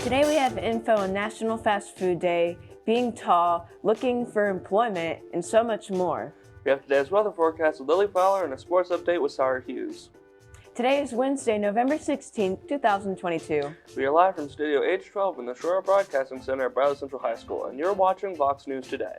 Today we have info on National Fast Food Day, being tall, looking for employment, and so much more. We have today's weather forecast with Lily Fowler and a sports update with Sarah Hughes. Today is Wednesday, November 16, 2022. We are live from Studio H12 in the Shroyer Broadcasting Center at Bradley Central High School, and you're watching Vox News Today.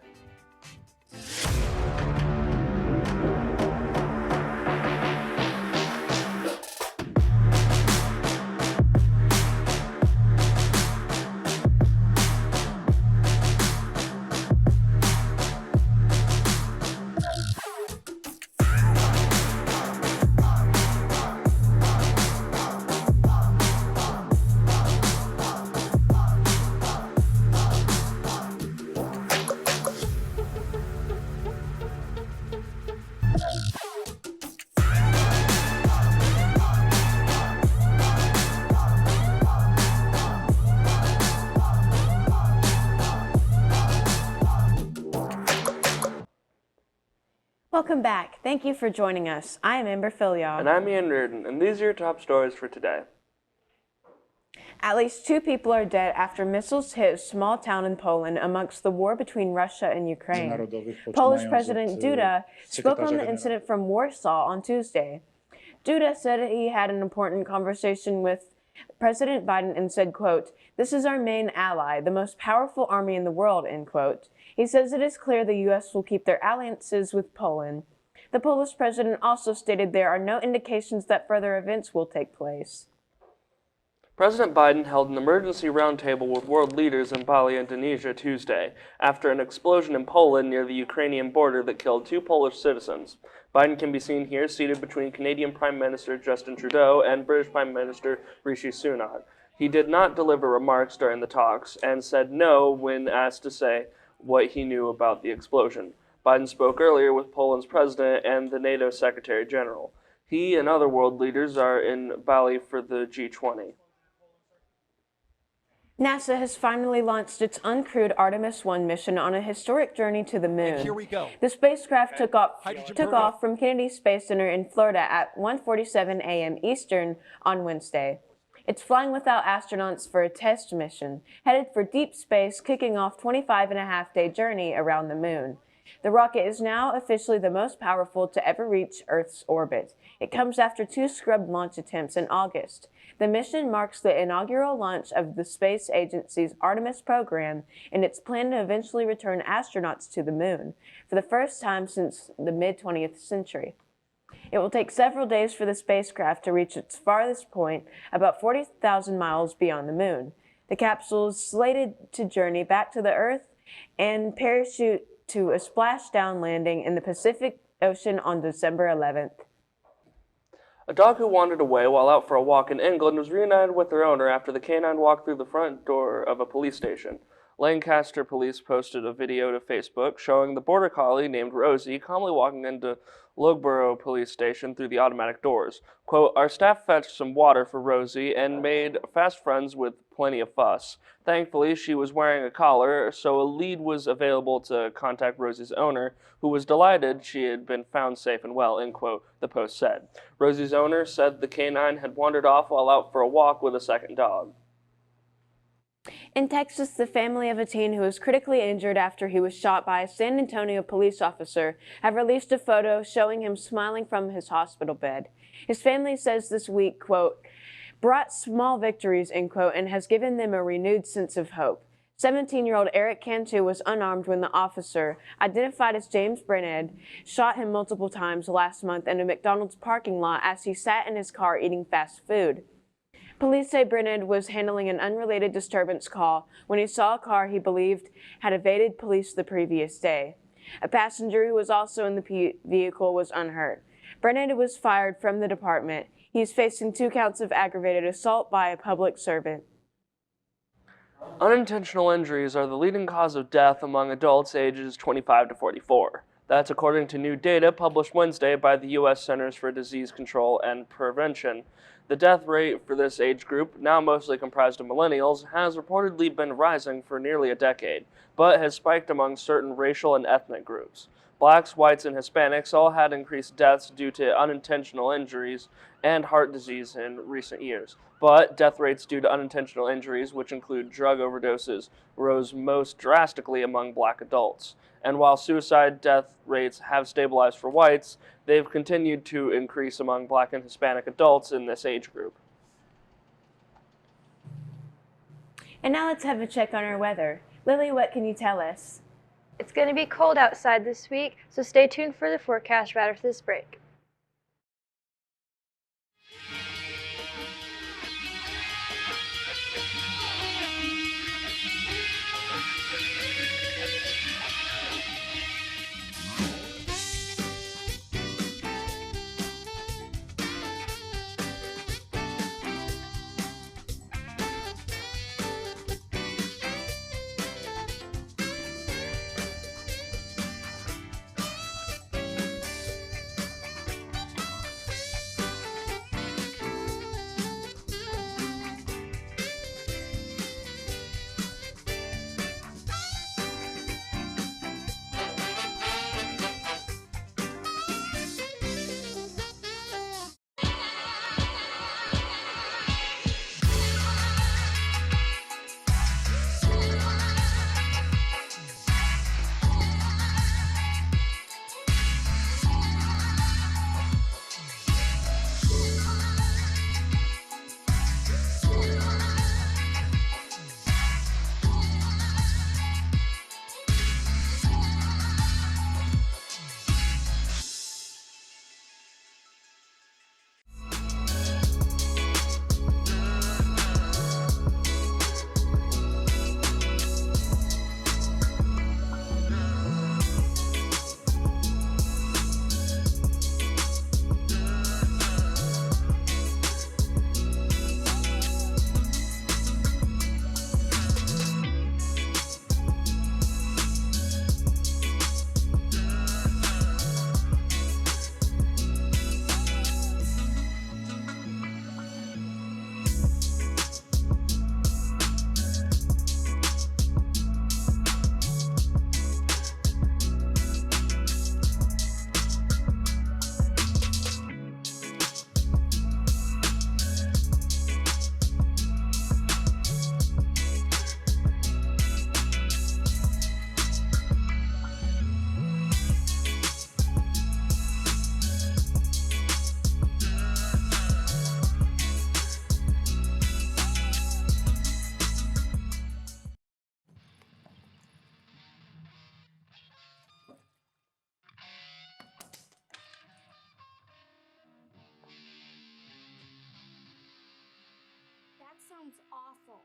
Welcome back. Thank you for joining us. I am Amber Filion. And I'm Ian Reardon, and these are your top stories for today. At least 2 people are dead after missiles hit a small town in Poland amongst the war between Russia and Ukraine. Polish President Duda spoke on the incident from Warsaw on Tuesday. Duda said he had an important conversation with President Biden and said, quote, "This is our main ally, the most powerful army in the world," end quote. He says it is clear the U.S. will keep their alliances with Poland. The Polish president also stated there are no indications that further events will take place. President Biden held an emergency roundtable with world leaders in Bali, Indonesia, Tuesday, after an explosion in Poland near the Ukrainian border that killed 2 Polish citizens. Biden can be seen here seated between Canadian Prime Minister Justin Trudeau and British Prime Minister Rishi Sunak. He did not deliver remarks during the talks and said no when asked to say what he knew about the explosion. Biden spoke earlier with Poland's president and the NATO Secretary General. He and other world leaders are in Bali for the G20. NASA has finally launched its uncrewed Artemis 1 mission on a historic journey to the moon. And here we go. The spacecraft took off from Kennedy Space Center in Florida at 1:47 a.m. Eastern on Wednesday. It's flying without astronauts for a test mission, headed for deep space, kicking off 25-and-a-half-day journey around the moon. The rocket is now officially the most powerful to ever reach Earth's orbit. It comes after 2 scrubbed launch attempts in August. The mission marks the inaugural launch of the space agency's Artemis program, and it's planned to eventually return astronauts to the moon for the first time since the mid-20th century. It will take several days for the spacecraft to reach its farthest point, about 40,000 miles beyond the moon. The capsule is slated to journey back to the Earth and parachute to a splashdown landing in the Pacific Ocean on December 11th. A dog who wandered away while out for a walk in England was reunited with their owner after the canine walked through the front door of a police station. Lancaster police posted a video to Facebook showing the border collie named Rosie calmly walking into Loughborough police station through the automatic doors. Quote, "Our staff fetched some water for Rosie and made fast friends with plenty of fuss. Thankfully, she was wearing a collar, so a lead was available to contact Rosie's owner, who was delighted she had been found safe and well," end quote, the post said. Rosie's owner said the canine had wandered off while out for a walk with a second dog. In Texas, the family of a teen who was critically injured after he was shot by a San Antonio police officer have released a photo showing him smiling from his hospital bed. His family says this week, quote, "brought small victories," end quote, and has given them a renewed sense of hope. 17-year-old Eric Cantu was unarmed when the officer, identified as James Brennan, shot him multiple times last month in a McDonald's parking lot as he sat in his car eating fast food. Police say Brennan was handling an unrelated disturbance call when he saw a car he believed had evaded police the previous day. A passenger who was also in the vehicle was unhurt. Brennan was fired from the department. He is facing 2 counts of aggravated assault by a public servant. Unintentional injuries are the leading cause of death among adults ages 25 to 44. That's according to new data published Wednesday by the U.S. Centers for Disease Control and Prevention. The death rate for this age group, now mostly comprised of millennials, has reportedly been rising for nearly a decade, but has spiked among certain racial and ethnic groups. Blacks, whites, and Hispanics all had increased deaths due to unintentional injuries and heart disease in recent years. But death rates due to unintentional injuries, which include drug overdoses, rose most drastically among black adults. And while suicide death rates have stabilized for whites, they've continued to increase among black and Hispanic adults in this age group. And now let's have a check on our weather. Lily, what can you tell us? It's going to be cold outside this week, so stay tuned for the forecast right after this break. That sounds awful.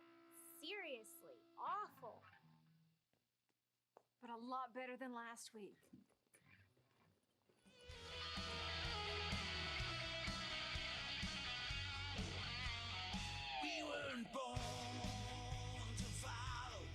Seriously, awful. But a lot better than last week. We weren't born to follow.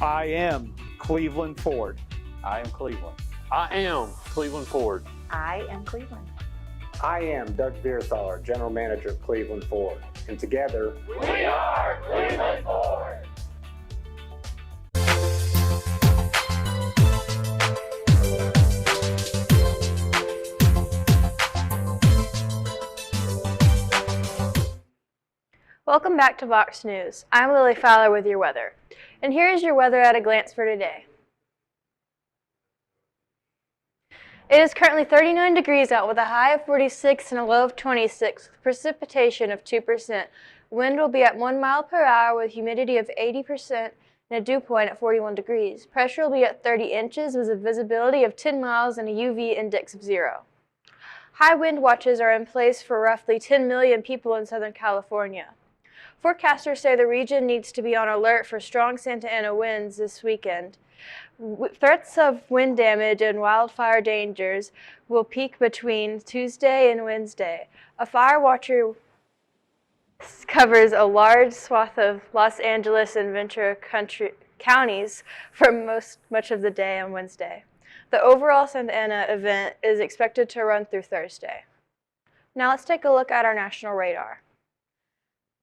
I am Cleveland Ford. I am Cleveland. I am Cleveland Ford. I am Cleveland. I am Doug Vierthaler, General Manager of Cleveland Ford. And together, We are Cleveland Ford. Welcome back to Vox News. I'm Lily Fowler with your weather. And here is your weather at a glance for today. It is currently 39 degrees out with a high of 46 and a low of 26 with precipitation of 2%. Wind will be at 1 mile per hour with humidity of 80% and a dew point at 41 degrees. Pressure will be at 30 inches with a visibility of 10 miles and a UV index of 0. High wind watches are in place for roughly 10 million people in Southern California. Forecasters say the region needs to be on alert for strong Santa Ana winds this weekend. Threats of wind damage and wildfire dangers will peak between Tuesday and Wednesday. A fire watcher covers a large swath of Los Angeles and Ventura counties for much of the day on Wednesday. The overall Santa Ana event is expected to run through Thursday. Now let's take a look at our national radar.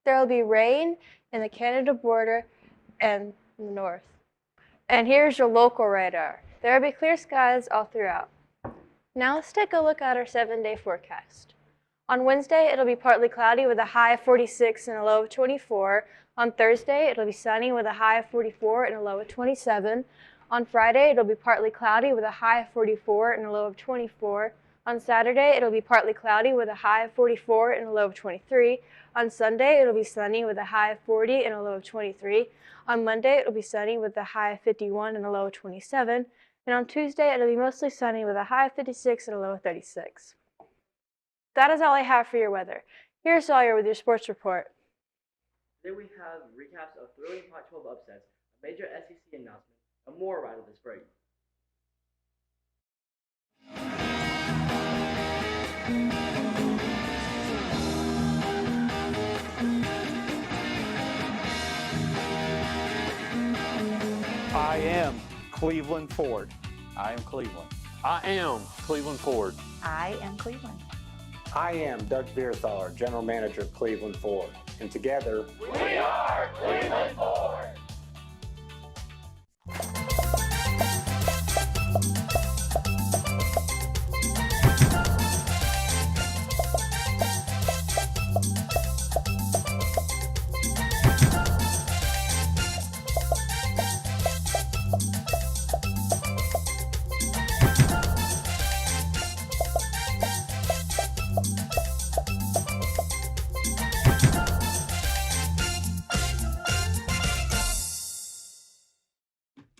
There will be rain in the Canada border and the north. And here's your local radar. There will be clear skies all throughout. Now let's take a look at our 7-day forecast. On Wednesday, it'll be partly cloudy with a high of 46 and a low of 24. On Thursday, it'll be sunny with a high of 44 and a low of 27. On Friday, it'll be partly cloudy with a high of 44 and a low of 24. On Saturday, it'll be partly cloudy with a high of 44 and a low of 23. On Sunday, it'll be sunny with a high of 40 and a low of 23. On Monday, it'll be sunny with a high of 51 and a low of 27. And on Tuesday, it'll be mostly sunny with a high of 56 and a low of 36. That is all I have for your weather. Here's Sawyer with your sports report. Today we have recaps of thrilling Pac-12 upsets, a major SEC announcement, and more right of this break. I am Cleveland Ford. I am Cleveland. I am Cleveland Ford. I am Cleveland. I am Doug Vierthaler, General Manager of Cleveland Ford. And together, We are Cleveland Ford.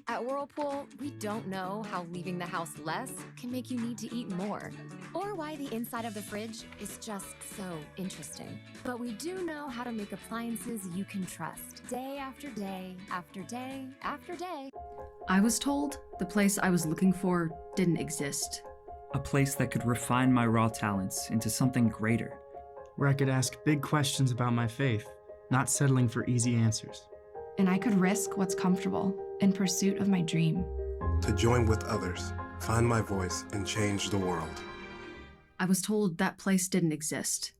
At Whirlpool, we don't know how leaving the house less can make you need to eat more, or why the inside of the fridge is just so interesting. But we do know how to make appliances you can trust, day after day, after day, after day. I was told the place I was looking for didn't exist. A place that could refine my raw talents into something greater. Where I could ask big questions about my faith, not settling for easy answers. And I could risk what's comfortable in pursuit of my dream. To join with others, find my voice, and change the world. I was told that place didn't exist.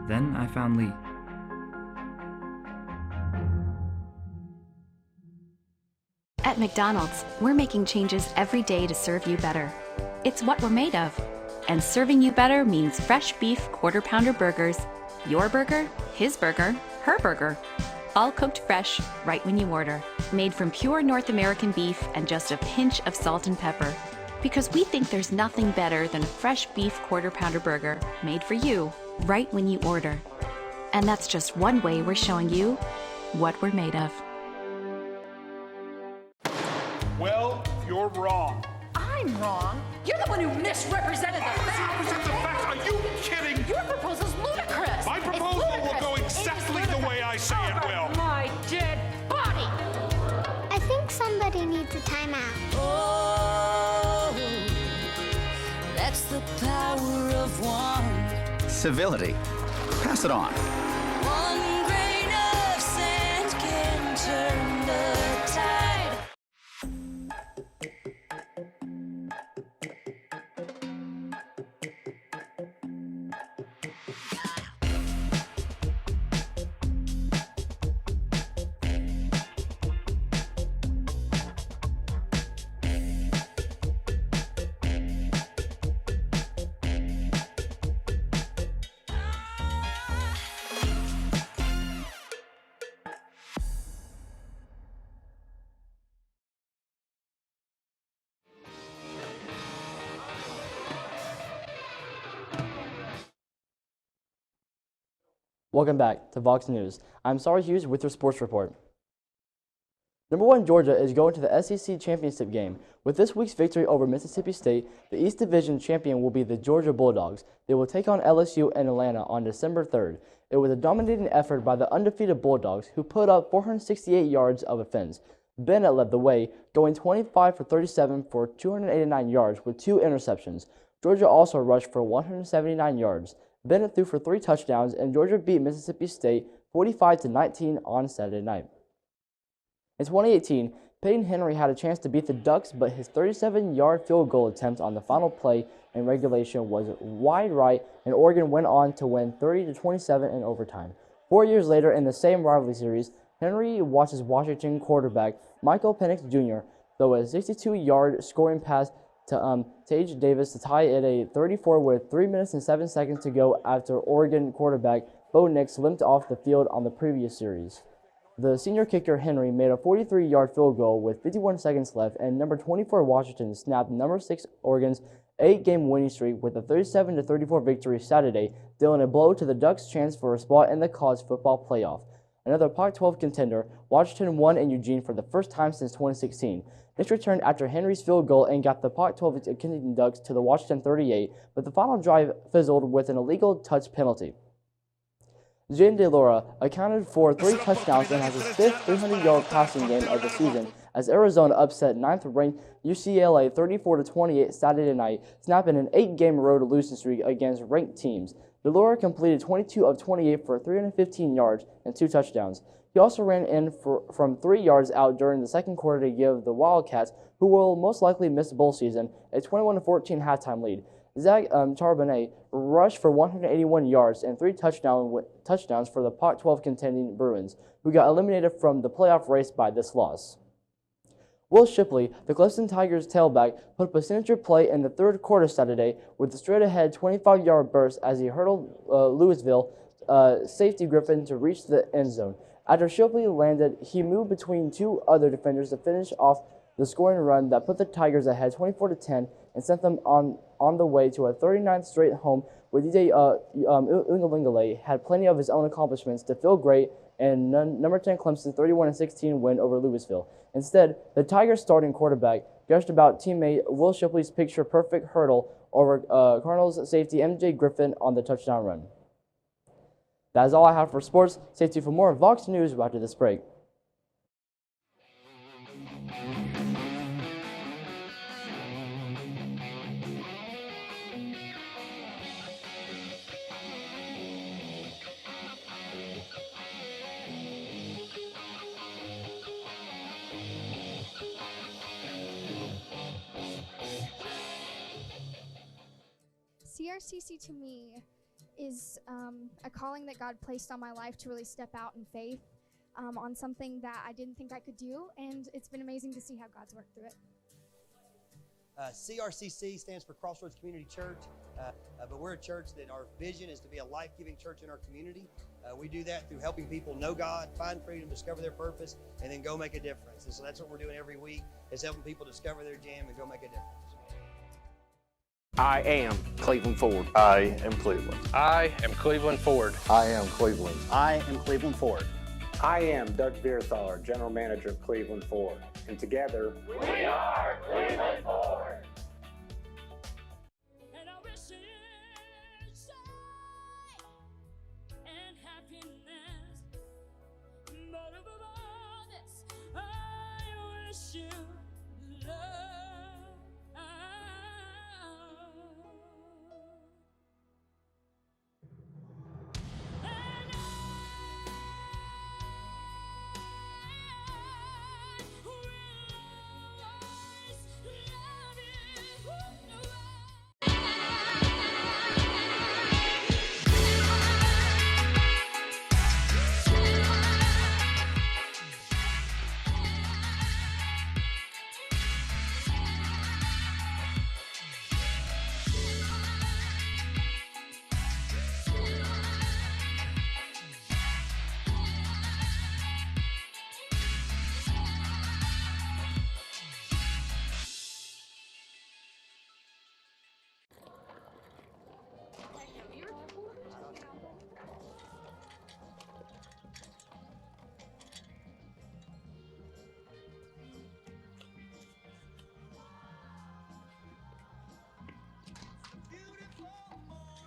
Then I found Lee. At McDonald's, we're making changes every day to serve you better. It's what we're made of. And serving you better means fresh beef quarter-pounder burgers. Your burger, his burger, her burger. All cooked fresh, right when you order. Made from pure North American beef and just a pinch of salt and pepper. Because we think there's nothing better than a fresh beef quarter-pounder burger made for you, right when you order. And that's just one way we're showing you what we're made of. Well, you're wrong. I'm wrong. You're the one who misrepresented the facts. Misrepresent the facts? Are you kidding? Your proposal's ludicrous. My proposal will go exactly the way I say it will. My dead body. I think somebody needs a timeout. Oh, that's the power of one. Civility. Pass it on. One grain of sand can turn the tide. Welcome back to Vox News. I'm Sarah Hughes with your sports report. Number 1 Georgia is going to the SEC championship game. With this week's victory over Mississippi State, the East Division champion will be the Georgia Bulldogs. They will take on LSU in Atlanta on December 3rd. It was a dominating effort by the undefeated Bulldogs, who put up 468 yards of offense. Bennett led the way, going 25 for 37 for 289 yards with 2 interceptions. Georgia also rushed for 179 yards. Bennett threw for 3 touchdowns, and Georgia beat Mississippi State 45-19 on Saturday night. In 2018, Peyton Henry had a chance to beat the Ducks, but his 37-yard field goal attempt on the final play in regulation was wide right, and Oregon went on to win 30-27 in overtime. 4 years later, in the same rivalry series, Henry watches Washington quarterback Michael Penix Jr. throw a 62-yard scoring pass to Tage Davis to tie it at 34 with 3 minutes and 7 seconds to go after Oregon quarterback Bo Nix limped off the field on the previous series. The senior kicker Henry made a 43-yard field goal with 51 seconds left, and number 24 Washington snapped number 6 Oregon's 8-game winning streak with a 37-34 victory Saturday, dealing a blow to the Ducks' chance for a spot in the college football playoff. Another Pac-12 contender, Washington won in Eugene for the first time since 2016. This returned after Henry's field goal and got the Pac-12 Canadian Ducks to the Washington 38, but the final drive fizzled with an illegal touch penalty. Jaden DeLora accounted for 3 touchdowns and has his 5th 300-yard passing game of the season as Arizona upset 9th-ranked UCLA 34-28 Saturday night, snapping an 8-game road losing streak against ranked teams. DeLora completed 22 of 28 for 315 yards and 2 touchdowns. He also ran in from 3 yards out during the second quarter to give the Wildcats, who will most likely miss bowl season, a 21-14 halftime lead. Zach Charbonnet rushed for 181 yards and 3 touchdowns for the Pac-12 contending Bruins, who got eliminated from the playoff race by this loss. Will Shipley, the Clemson Tigers tailback, put up a signature play in the third quarter Saturday with a straight-ahead 25-yard burst as he hurdled Louisville safety Griffin to reach the end zone. After Shipley landed, he moved between 2 other defenders to finish off the scoring run that put the Tigers ahead 24-10 and sent them on the way to a 39th straight home, where DJ Ungalingale had plenty of his own accomplishments to feel great and number 10 Clemson's 31-16 win over Louisville. Instead, the Tigers starting quarterback gushed about teammate Will Shipley's picture-perfect hurdle over Cardinals safety MJ Griffin on the touchdown run. That is all I have for sports. Stay tuned for more Vox News after this break. CRCC to me is a calling that God placed on my life to really step out in faith on something that I didn't think I could do, and it's been amazing to see how God's worked through it. CRCC stands for Crossroads Community Church, but we're a church that our vision is to be a life-giving church in our community. We do that through helping people know God, find freedom, discover their purpose, and then go make a difference. And so that's what we're doing every week, is helping people discover their jam and go make a difference. I am Cleveland Ford. I am Cleveland. I am Cleveland Ford. I am Cleveland. I am Cleveland Ford. I am Doug Vierthaler, General Manager of Cleveland Ford. And together, we are Cleveland Ford. And I wish you joy and happiness. But above all this, I wish you love.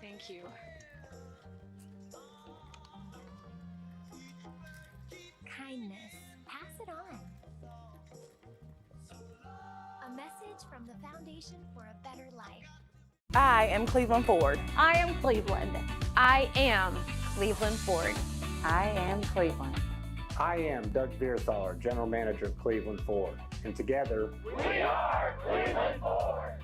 Thank you. Kindness. Pass it on. A message from the Foundation for a Better Life. I am Cleveland Ford. I am Cleveland. I am Cleveland Ford. I am Cleveland. I am Doug Vierthaler, General Manager of Cleveland Ford. And together, we are Cleveland Ford.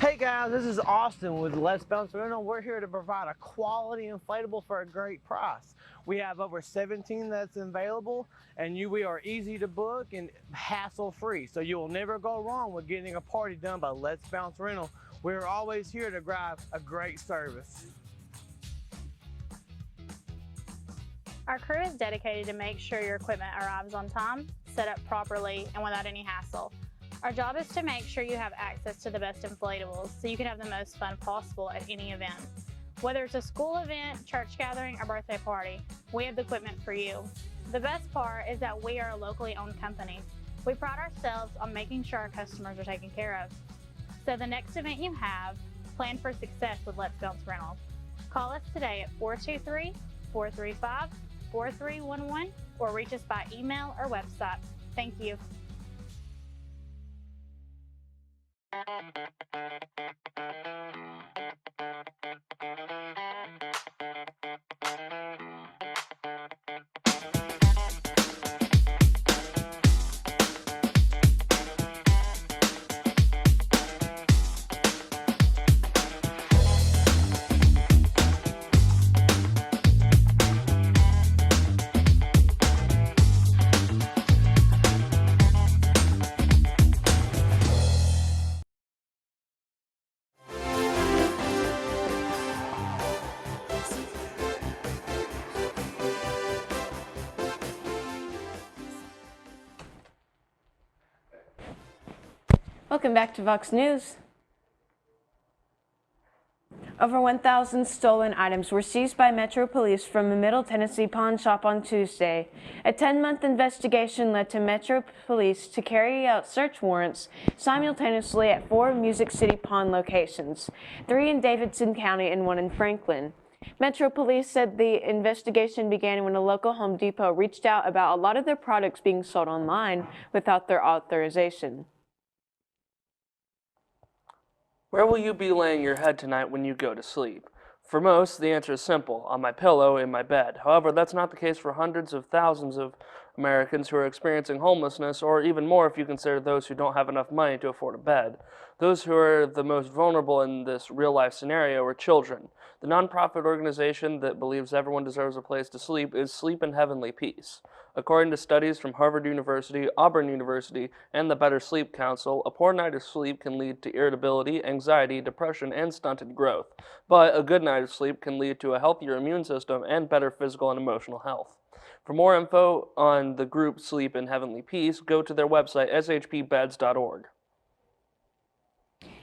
Hey guys, this is Austin with Let's Bounce Rental. We're here to provide a quality inflatable for a great price. We have over 17 that's available, and we are easy to book and hassle-free. So you will never go wrong with getting a party done by Let's Bounce Rental. We're always here to provide a great service. Our crew is dedicated to make sure your equipment arrives on time, set up properly, and without any hassle. Our job is to make sure you have access to the best inflatables so you can have the most fun possible at any event. Whether it's a school event, church gathering, or birthday party, we have the equipment for you. The best part is that we are a locally owned company. We pride ourselves on making sure our customers are taken care of. So the next event you have, plan for success with Let's Bounce Rental. Call us today at 423-435-4311 or reach us by email or website. Thank you. Welcome back to Vox News. Over 1,000 stolen items were seized by Metro Police from a Middle Tennessee pawn shop on Tuesday. A 10-month investigation led to Metro Police to carry out search warrants simultaneously at 4 Music City pawn locations, 3 in Davidson County and 1 in Franklin. Metro Police said the investigation began when a local Home Depot reached out about a lot of their products being sold online without their authorization. Where will you be laying your head tonight when you go to sleep? For most, the answer is simple: on my pillow in my bed. However, that's not the case for hundreds of thousands of Americans who are experiencing homelessness, or even more if you consider those who don't have enough money to afford a bed. Those who are the most vulnerable in this real-life scenario are children. The nonprofit organization that believes everyone deserves a place to sleep is Sleep in Heavenly Peace. According to studies from Harvard University, Auburn University, and the Better Sleep Council, a poor night of sleep can lead to irritability, anxiety, depression, and stunted growth. But a good night of sleep can lead to a healthier immune system and better physical and emotional health. For more info on the group Sleep in Heavenly Peace, go to their website, shpbeds.org.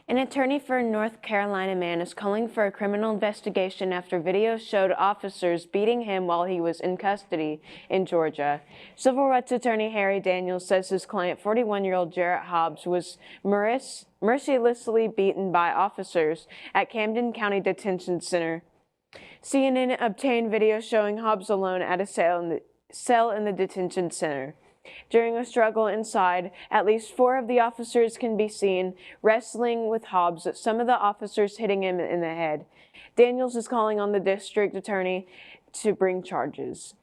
An attorney for a North Carolina man is calling for a criminal investigation after video showed officers beating him while he was in custody in Georgia. Civil rights attorney Harry Daniels says his client, 41-year-old Jarrett Hobbs, was mercilessly beaten by officers at Camden County Detention Center. CNN obtained video showing Hobbs alone at a cell in the detention center. During a struggle inside, at least 4 of the officers can be seen wrestling with Hobbs, some of the officers hitting him in the head. Daniels is calling on the district attorney to bring charges.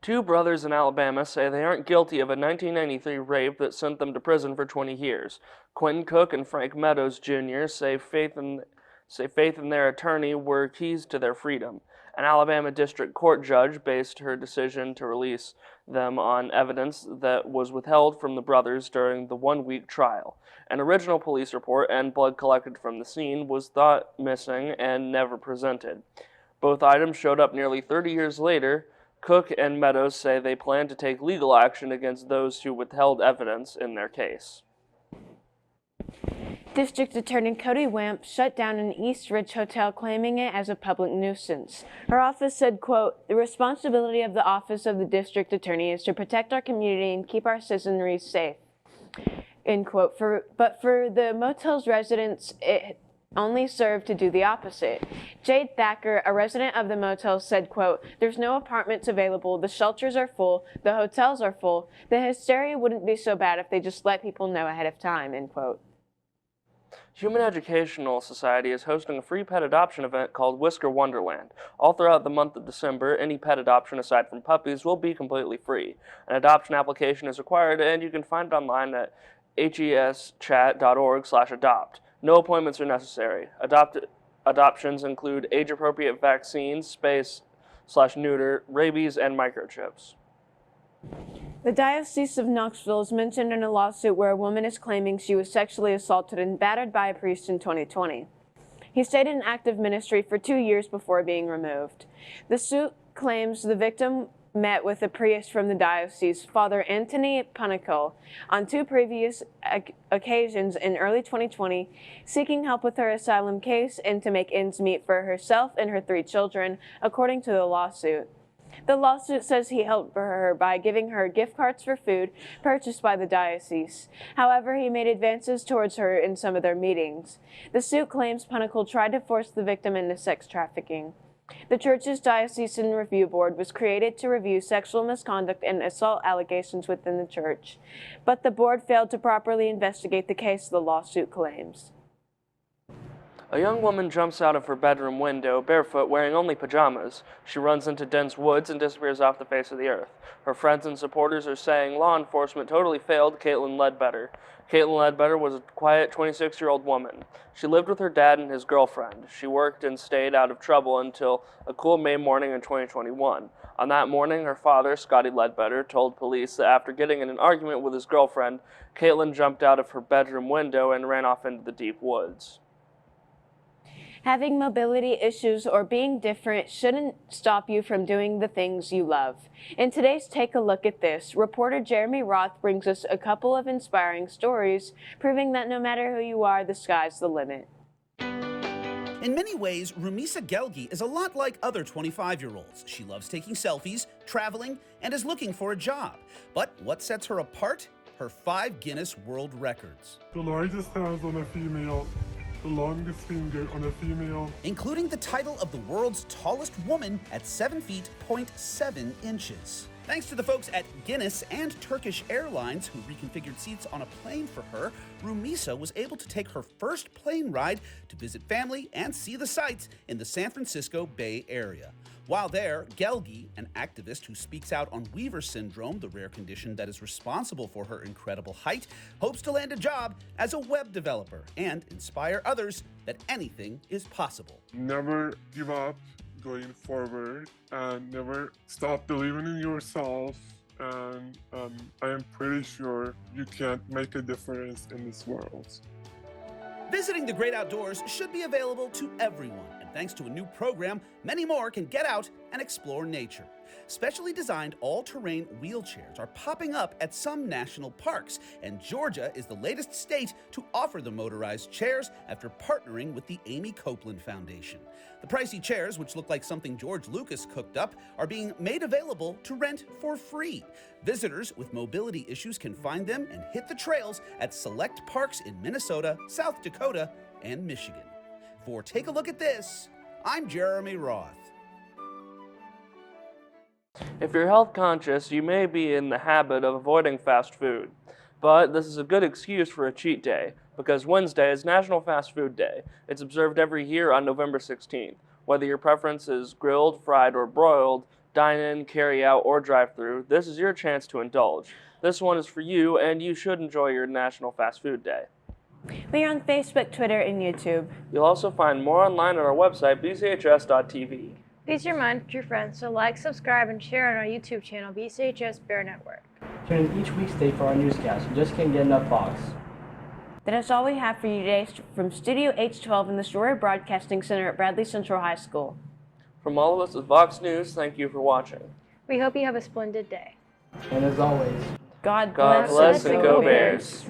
2 brothers in Alabama say they aren't guilty of a 1993 rape that sent them to prison for 20 years. Quentin Cook and Frank Meadows Jr. say faith in their attorney were keys to their freedom. An Alabama district court judge based her decision to release them on evidence that was withheld from the brothers during the 1-week trial. An original police report and blood collected from the scene was thought missing and never presented. Both items showed up nearly 30 years later. Cook and Meadows say they plan to take legal action against those who withheld evidence in their case. District Attorney Cody Wamp shut down an East Ridge hotel, claiming it as a public nuisance. Her office said, quote, "The responsibility of the Office of the District Attorney is to protect our community and keep our citizenry safe," end quote. But for the motel's residents, it only serve to do the opposite. Jade Thacker, a resident of the motel, said, quote, "There's no apartments available, the shelters are full, the hotels are full. The hysteria wouldn't be so bad if they just let people know ahead of time," end quote. Human Educational Society is hosting a free pet adoption event called Whisker Wonderland. All throughout the month of December, any pet adoption aside from puppies will be completely free. An adoption application is required, and you can find it online at heschat.org/adopt. No appointments are necessary. Adoptions include age-appropriate vaccines, space/neuter, rabies, and microchips. The Diocese of Knoxville is mentioned in a lawsuit where a woman is claiming she was sexually assaulted and battered by a priest in 2020. He stayed in active ministry for 2 years before being removed. The suit claims the victim met with a priest from the diocese, Father Anthony Panico, on 2 previous occasions in early 2020, seeking help with her asylum case and to make ends meet for herself and her 3 children, according to the lawsuit. The lawsuit says he helped her by giving her gift cards for food purchased by the diocese. However, he made advances towards her in some of their meetings. The suit claims Panicle tried to force the victim into sex trafficking. The church's Diocesan Review Board was created to review sexual misconduct and assault allegations within the church, but the board failed to properly investigate the case the lawsuit claims. A young woman jumps out of her bedroom window, barefoot, wearing only pajamas. She runs into dense woods and disappears off the face of the earth. Her friends and supporters are saying law enforcement totally failed Caitlin Ledbetter. Caitlin Ledbetter was a quiet 26-year-old woman. She lived with her dad and his girlfriend. She worked and stayed out of trouble until a cool May morning in 2021. On that morning, her father, Scotty Ledbetter, told police that after getting in an argument with his girlfriend, Caitlin jumped out of her bedroom window and ran off into the deep woods. Having mobility issues or being different shouldn't stop you from doing the things you love. In today's Take a Look at This, reporter Jeremy Roth brings us a couple of inspiring stories, proving that no matter who you are, the sky's the limit. In many ways, Rumisa Gelgi is a lot like other 25-year-olds. She loves taking selfies, traveling, and is looking for a job. But what sets her apart? Her 5 Guinness World Records. The largest hands on a female, the longest finger on a female. Including the title of the world's tallest woman at 7 feet, 0.7 inches. Thanks to the folks at Guinness and Turkish Airlines who reconfigured seats on a plane for her, Rumisa was able to take her first plane ride to visit family and see the sights in the San Francisco Bay Area. While there, Gelgi, an activist who speaks out on Weaver syndrome, the rare condition that is responsible for her incredible height, hopes to land a job as a web developer and inspire others that anything is possible. Never give up going forward and never stop believing in yourself. And I am pretty sure you can make a difference in this world. Visiting the great outdoors should be available to everyone, and thanks to a new program, many more can get out and explore nature. Specially designed all-terrain wheelchairs are popping up at some national parks, and Georgia is the latest state to offer the motorized chairs after partnering with the Amy Copeland Foundation. The pricey chairs, which look like something George Lucas cooked up, are being made available to rent for free. Visitors with mobility issues can find them and hit the trails at select parks in Minnesota, South Dakota, and Michigan. For Take a Look at This, I'm Jeremy Roth. If you're health conscious, you may be in the habit of avoiding fast food. But this is a good excuse for a cheat day, because Wednesday is National Fast Food Day. It's observed every year on November 16th. Whether your preference is grilled, fried, or broiled, dine-in, carry-out, or drive-through, this is your chance to indulge. This one is for you, and you should enjoy your National Fast Food Day. We are on Facebook, Twitter, and YouTube. You'll also find more online on our website, bchs.tv. Please remind your friends to like, subscribe, and share on our YouTube channel, BCHS Bear Network. Tune in each weekday for our newscast. You just can't get enough Vox. That is all we have for you today from Studio H12 in the Shroyer Broadcasting Center at Bradley Central High School. From all of us at Vox News, thank you for watching. We hope you have a splendid day. And as always, God bless and go Bears.